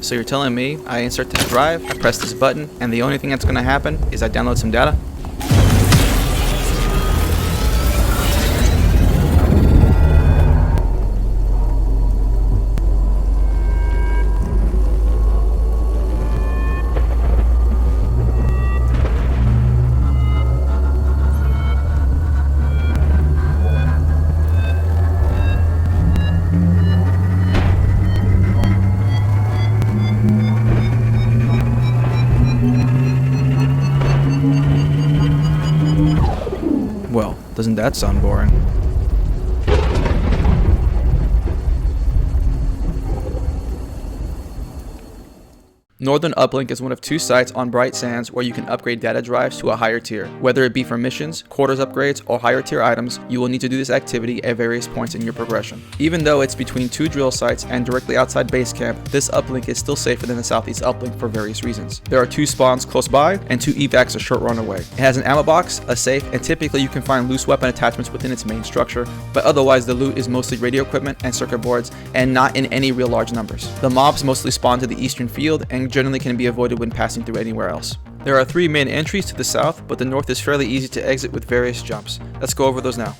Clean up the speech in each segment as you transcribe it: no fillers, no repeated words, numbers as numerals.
So you're telling me I insert this drive, I press this button, and the only thing that's going to happen is I download some data? Well, doesn't that sound boring? Northern Uplink is one of 2 sites on Bright Sands where you can upgrade data drives to a higher tier. Whether it be for missions, quarters upgrades, or higher tier items, you will need to do this activity at various points in your progression. Even though it's between 2 drill sites and directly outside base camp, this uplink is still safer than the southeast uplink for various reasons. There are 2 spawns close by and 2 evacs a short run away. It has an ammo box, a safe, and typically you can find loose weapon attachments within its main structure, but otherwise the loot is mostly radio equipment and circuit boards and not in any real large numbers. The mobs mostly spawn to the eastern field and generally can be avoided when passing through anywhere else. There are 3 main entries to the south, but the north is fairly easy to exit with various jumps. Let's go over those now.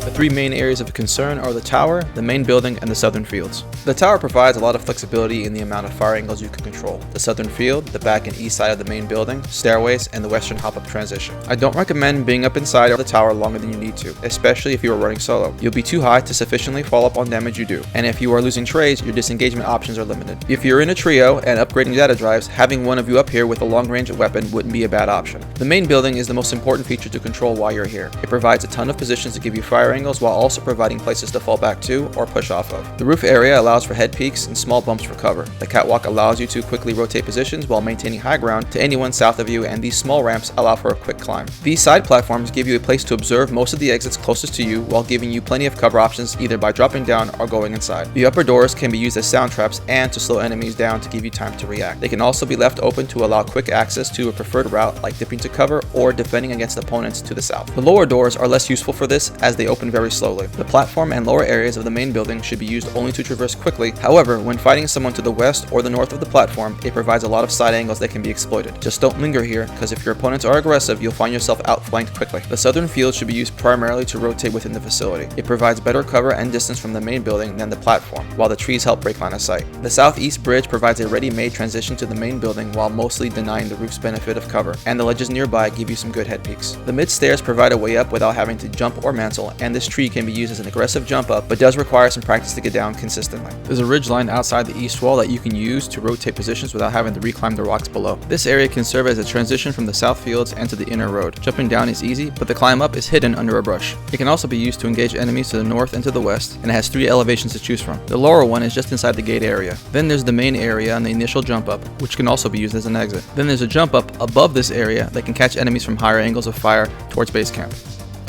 The 3 main areas of concern are the tower, the main building, and the southern fields. The tower provides a lot of flexibility in the amount of fire angles you can control. The southern field, the back and east side of the main building, stairways, and the western hop-up transition. I don't recommend being up inside of the tower longer than you need to, especially if you are running solo. You'll be too high to sufficiently follow up on damage you do, and if you are losing trays, your disengagement options are limited. If you're in a trio and upgrading data drives, having one of you up here with a long-range weapon wouldn't be a bad option. The main building is the most important feature to control while you're here. It provides a ton of positions to give you fire angles while also providing places to fall back to or push off of. The roof area allows for head peaks and small bumps for cover. The catwalk allows you to quickly rotate positions while maintaining high ground to anyone south of you, and these small ramps allow for a quick climb. These side platforms give you a place to observe most of the exits closest to you while giving you plenty of cover options either by dropping down or going inside. The upper doors can be used as sound traps and to slow enemies down to give you time to react. They can also be left open to allow quick access to a preferred route like dipping to cover or defending against opponents to the south. The lower doors are less useful for this as they open very slowly. The platform and lower areas of the main building should be used only to traverse quickly. However, when fighting someone to the west or the north of the platform, it provides a lot of side angles that can be exploited. Just don't linger here, because if your opponents are aggressive, you'll find yourself outflanked quickly. The southern field should be used primarily to rotate within the facility. It provides better cover and distance from the main building than the platform, while the trees help break line of sight. The southeast bridge provides a ready-made transition to the main building while mostly denying the roof's benefit of cover, and the ledges nearby give you some good head peaks. The mid stairs provide a way up without having to jump or mantle, and this tree can be used as an aggressive jump up, but does require some practice to get down consistently. There's a ridgeline outside the east wall that you can use to rotate positions without having to reclimb the rocks below. This area can serve as a transition from the south fields and to the inner road. Jumping down is easy, but the climb up is hidden under a brush. It can also be used to engage enemies to the north and to the west, and it has 3 elevations to choose from. The lower one is just inside the gate area. Then there's the main area and the initial jump up, which can also be used as an exit. Then there's a jump up above this area that can catch enemies from higher angles of fire towards base camp.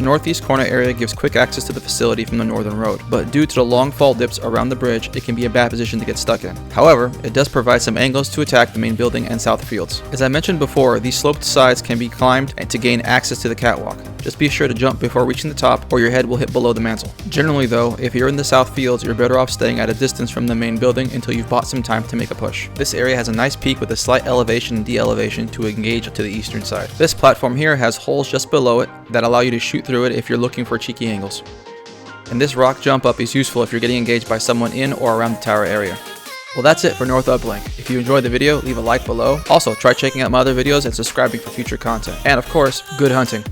The northeast corner area gives quick access to the facility from the northern road, but due to the long fall dips around the bridge, it can be a bad position to get stuck in. However, it does provide some angles to attack the main building and south fields. As I mentioned before, these sloped sides can be climbed and to gain access to the catwalk. Just be sure to jump before reaching the top or your head will hit below the mantle. Generally though, if you're in the south fields, you're better off staying at a distance from the main building until you've bought some time to make a push. This area has a nice peak with a slight elevation and de-elevation to engage to the eastern side. This platform here has holes just below it that allow you to shoot through it if you're looking for cheeky angles. And this rock jump up is useful if you're getting engaged by someone in or around the tower area. Well, that's it for North Uplink. If you enjoyed the video, leave a like below. Also, try checking out my other videos and subscribing for future content. And of course, good hunting.